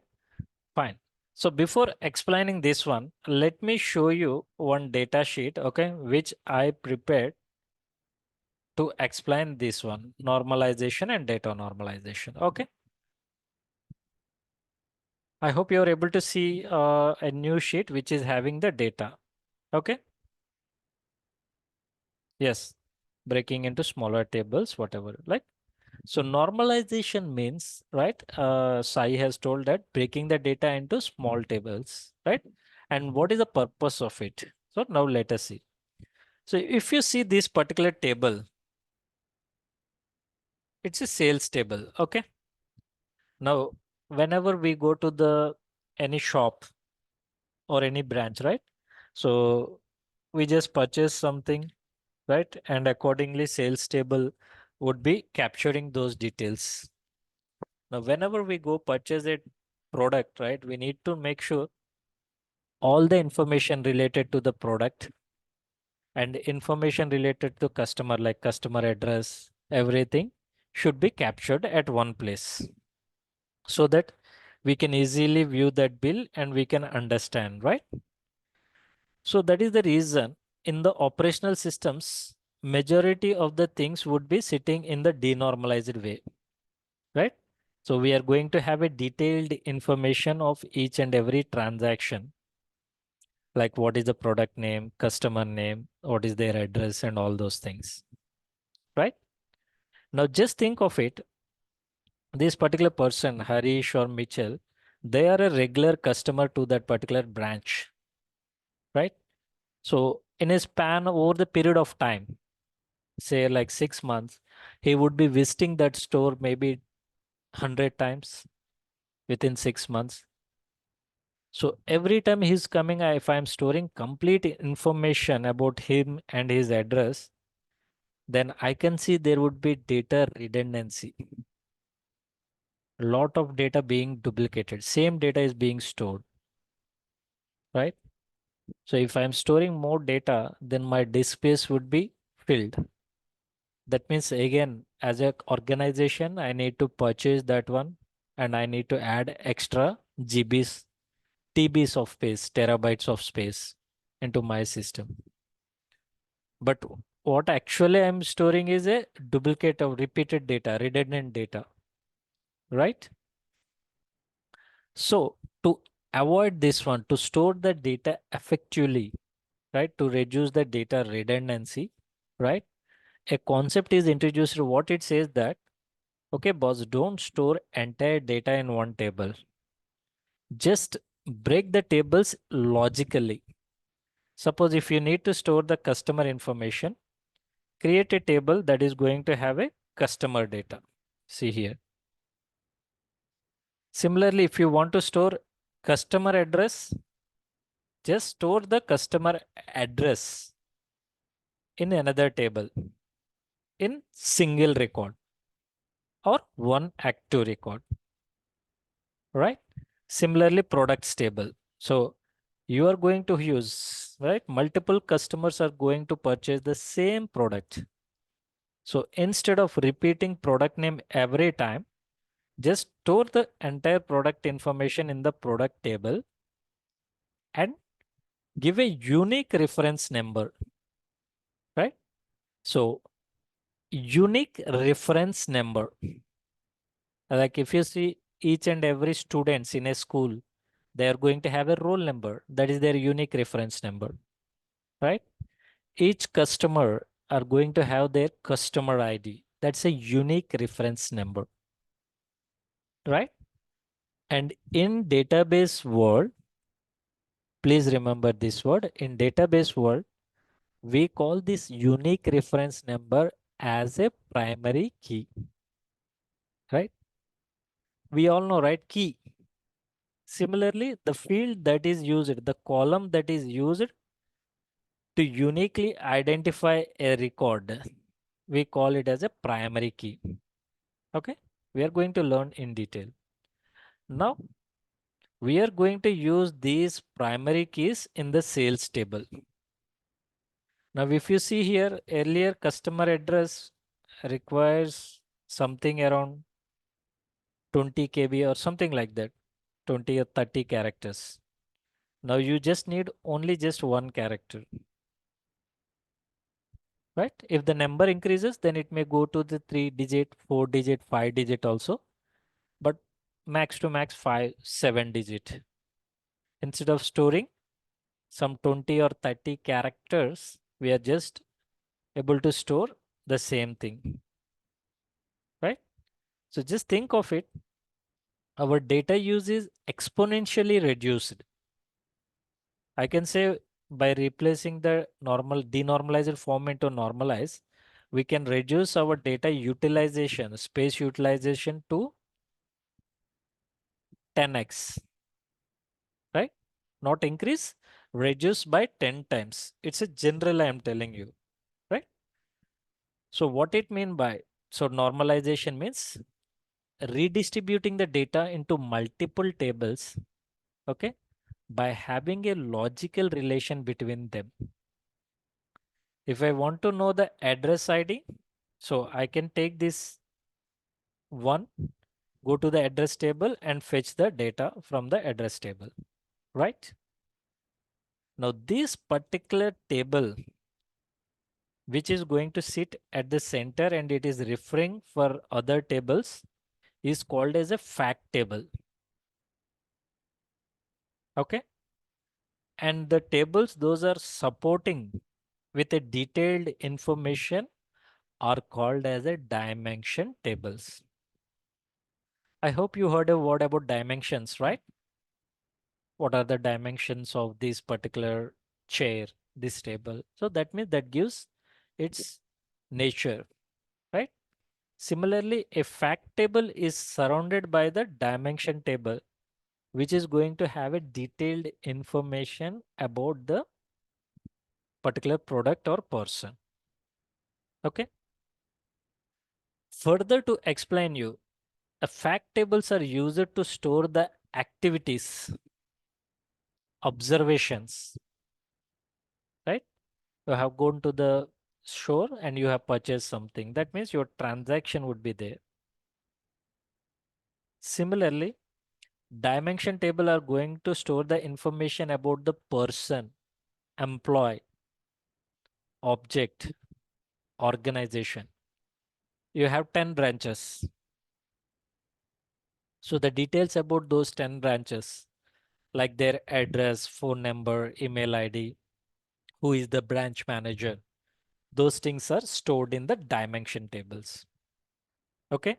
fine. So before explaining this one, let me show you one data sheet, okay, which I prepared to explain this one, normalization and data normalization. Okay. I hope you're able to see a new sheet which is having the data. Okay. Yes. Breaking into smaller tables, whatever. Like, so normalization means, right? Sai has told that breaking the data into small tables, right? And what is the purpose of it? So now let us see. So if you see this particular table, it's a sales table. Okay. Now, whenever we go to the any shop or any branch, right? So we just purchase something, right? And accordingly, sales table would be capturing those details. Now, whenever we go purchase a product, right, we need to make sure all the information related to the product and information related to customer, like customer address, everything should be captured at one place so that we can easily view that bill and we can understand, right? So that is the reason in the operational systems, majority of the things would be sitting in the denormalized way, right? So we are going to have a detailed information of each and every transaction, like what is the product name, customer name, what is their address, and all those things, right? Now just think of it. This particular person, Harish or Mitchell, they are a regular customer to that particular branch, right? So in a span over the period of time, say like 6 months, he would be visiting that store maybe 100 times within 6 months. So every time he's coming, if I'm storing complete information about him and his address, then I can see there would be data redundancy. A lot of data being duplicated. Same data is being stored, right? So if I'm storing more data, then my disk space would be filled. That means again, as a organization, I need to purchase that one and I need to add extra GBs, TBs of space, terabytes of space into my system. But what actually I'm storing is a duplicate of repeated data, redundant data, right? So to avoid this one, to store the data effectively, right? To reduce the data redundancy, right? A concept is introduced. What it says that, okay, boss, don't store entire data in one table. Just break the tables logically. Suppose if you need to store the customer information, create a table that is going to have a customer data. See here. Similarly, if you want to store customer address, just store the customer address in another table in single record or one active record, right? Similarly, products table. So you are going to use, right? Multiple customers are going to purchase the same product. So instead of repeating product name every time, just store the entire product information in the product table and give a unique reference number, right? So unique reference number, like if you see each and every students in a school, they are going to have a roll number. That is their unique reference number, right? Each customer are going to have their customer ID. That's a unique reference number, right? And in database world, please remember this word. In database world, we call this unique reference number as a primary key, right? We all know, right? Key. Similarly, the field that is used, the column that is used to uniquely identify a record, we call it as a primary key. Okay, we are going to learn in detail. Now, we are going to use these primary keys in the sales table. Now, if you see here, earlier customer address requires something around 20 KB or something like that, 20 or 30 characters. Now you just need only just one character, right? If the number increases, then it may go to the 3-digit, 4-digit, 5-digit also, but max to max 5, 7-digit. Instead of storing some 20 or 30 characters, we are just able to store the same thing, right? So just think of it. Our data use is exponentially reduced. I can say by replacing the normal denormalized form into normalize, we can reduce our data utilization, space utilization to 10x, right? Not increase, reduce by 10 times. It's a general I am telling you, right? So what it mean by, so normalization means redistributing the data into multiple tables, okay, by having a logical relation between them. If I want to know the address ID, so I can take this one, go to the address table and fetch the data from the address table, right? Now this particular table, which is going to sit at the center and it is referring for other tables, is called as a fact table. Okay. And the tables, those are supporting with a detailed information are called as a dimension tables. I hope you heard a word about dimensions, right? What are the dimensions of this particular chair, this table? So that means that gives its nature, right? Similarly, a fact table is surrounded by the dimension table, which is going to have a detailed information about the particular product or person. Okay. Further to explain you, a fact tables are used to store the activities, observations, right? You have gone to the store and you have purchased something. That means your transaction would be there. Similarly, dimension table are going to store the information about the person, employee, object, organization. You have 10 branches. So the details about those 10 branches, like their address, phone number, email ID, who is the branch manager, those things are stored in the dimension tables. Okay.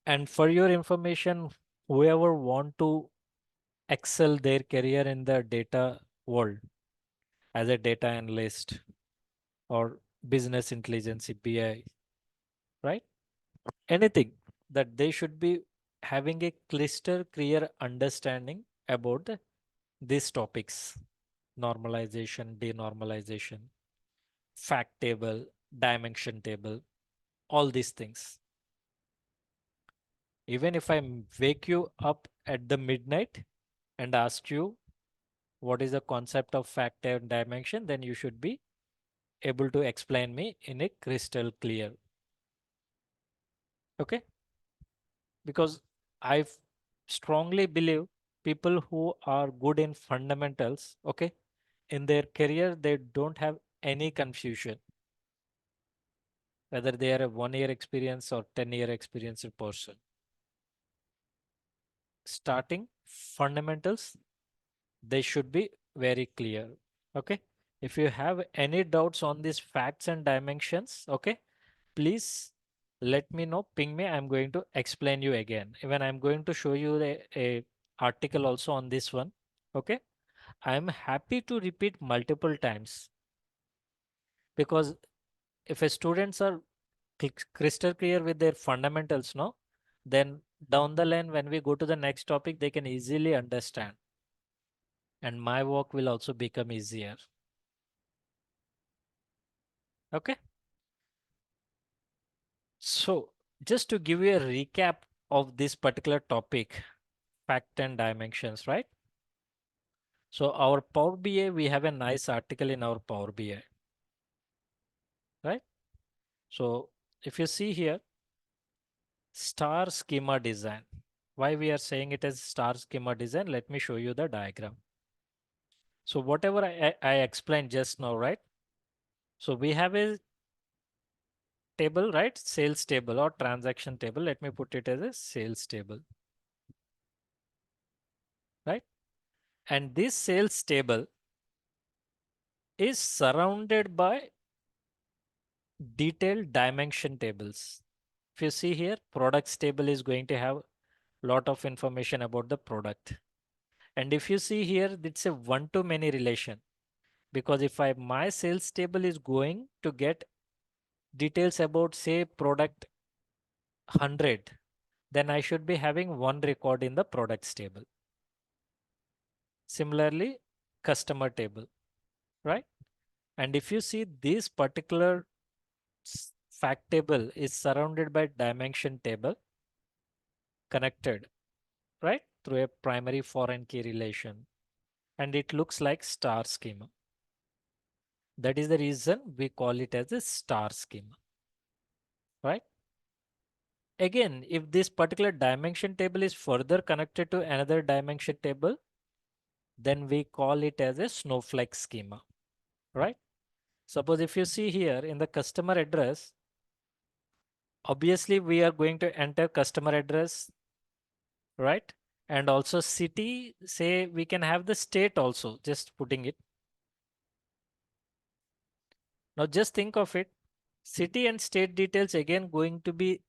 And for your information, whoever want to excel their career in the data world as a data analyst or business intelligence, BI, right? Anything that they should be having a crystal clear understanding about these topics: normalization, denormalization, fact table, dimension table, all these things. Even if I wake you up at the midnight and ask you what is the concept of fact and dimension, then you should be able to explain me in a crystal clear. Okay, because I strongly believe people who are good in fundamentals, okay, in their career they don't have any confusion whether they are a 1 year experience or 10 year experienced person. Starting fundamentals, they should be very clear. Okay. If you have any doubts on these facts and dimensions, okay, please let me know, ping me. I'm going to explain you again. Even I'm going to show you a article also on this one. Okay. I'm happy to repeat multiple times because if a students are crystal clear with their fundamentals, no, then down the line when we go to the next topic, they can easily understand and my work will also become easier. Okay. So just to give you a recap of this particular topic, fact and dimensions, right? So our Power BI, we have a nice article in our Power BI, right? So if you see here, star schema design. Why we are saying it as star schema design? Let me show you the diagram. So whatever I explained just now, right? So we have a table, right? Sales table or transaction table. Let me put it as a sales table, right? And this sales table is surrounded by detailed dimension tables. If you see here, products table is going to have lot of information about the product. And if you see here, it's a one-to-many relation because if my sales table is going to get details about say product 100, then I should be having one record in the products table. Similarly, customer table, right? And if you see this particular fact table is surrounded by dimension table connected, right? Through a primary foreign key relation. And it looks like star schema. That is the reason we call it as a star schema, right? Again, if this particular dimension table is further connected to another dimension table, then we call it as a snowflake schema, right? Suppose if you see here in the customer address, obviously we are going to enter customer address, right? And also city, say we can have the state also, just putting it. Now just think of it. City and state details again going to be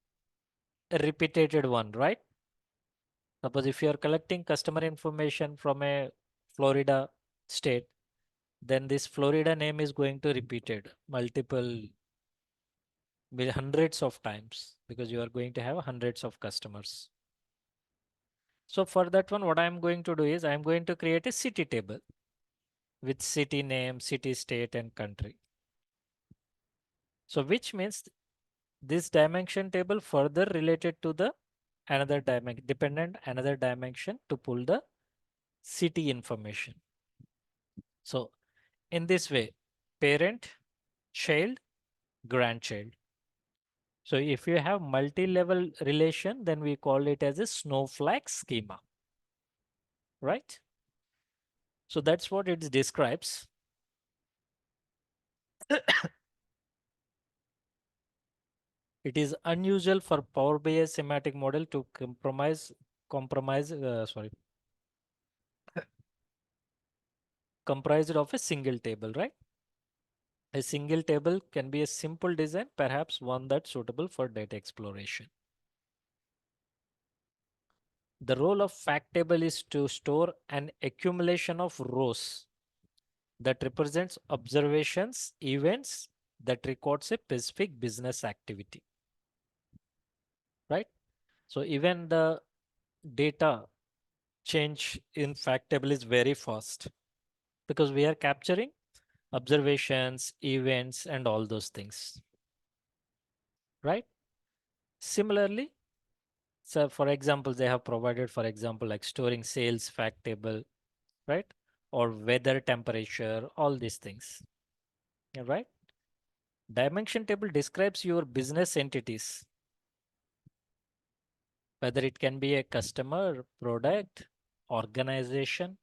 a repeated one, right? Suppose if you are collecting customer information from a Florida state, then this Florida name is going to repeated multiple hundreds of times because you are going to have hundreds of customers. So for that one, what I'm going to do is I'm going to create a city table with city name, city, state, and country. So which means this dimension table further related to the another dimension, dependent another dimension to pull the city information. So in this way, parent, child, grandchild. So if you have multi-level relation, then we call it as a snowflake schema, right? So that's what it describes. It is unusual for Power BI semantic model to comprised of a single table, right? A single table can be a simple design, perhaps one that's suitable for data exploration. The role of fact table is to store an accumulation of rows that represents observations, events that records a specific business activity, right? So even the data change in fact table is very fast because we are capturing observations, events, and all those things, right? Similarly, so for example, they have provided, for example, like storing sales fact table, right? Or weather, temperature, all these things, right? Dimension table describes your business entities, whether it can be a customer, product, organization,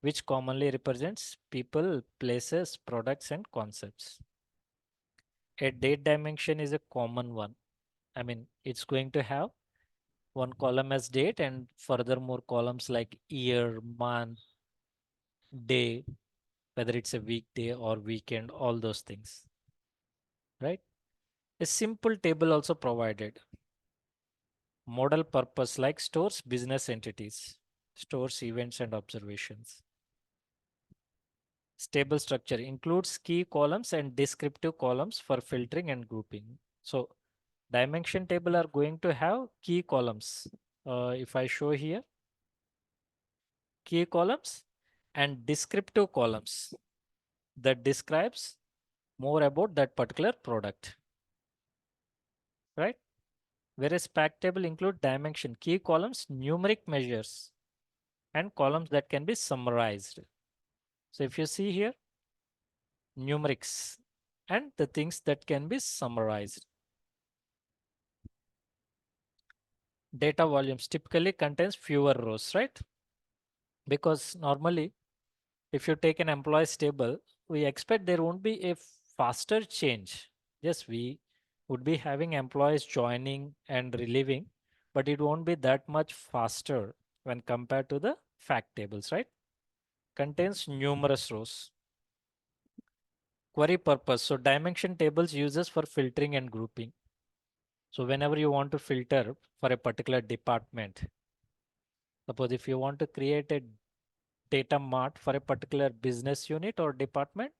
which commonly represents people, places, products, and concepts. A date dimension is a common one. I mean, it's going to have one column as date and furthermore columns like year, month, day, whether it's a weekday or weekend, all those things, right? A simple table also provided. Model purpose like stores, business entities, stores, events, and observations. Stable structure includes key columns and descriptive columns for filtering and grouping. So dimension table are going to have key columns. If I show here, key columns and descriptive columns that describes more about that particular product, right? Whereas fact table include dimension, key columns, numeric measures, and columns that can be summarized. So if you see here, numerics and the things that can be summarized. Data volumes typically contains fewer rows, right? Because normally, if you take an employees table, we expect there won't be a faster change. Yes, we would be having employees joining and relieving, but it won't be that much faster when compared to the fact tables, right? Contains numerous rows. Query purpose. So dimension tables uses for filtering and grouping. So whenever you want to filter for a particular department, suppose if you want to create a data mart for a particular business unit or department,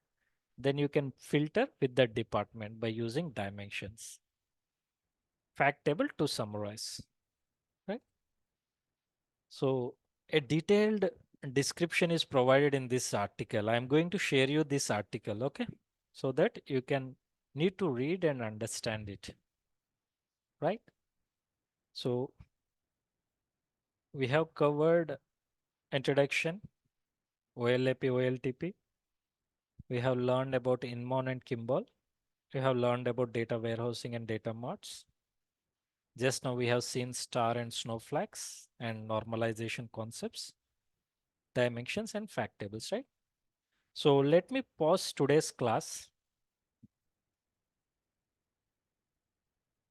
then you can filter with that department by using dimensions. Fact table to summarize, right? So a detailed description is provided in this article. I'm going to share you this article, okay? So that you can need to read and understand it, right? So we have covered introduction, OLAP, OLTP. We have learned about Inmon and Kimball. We have learned about data warehousing and data marts. Just now we have seen star and snowflakes and normalization concepts, dimensions and fact tables, right? So let me pause today's class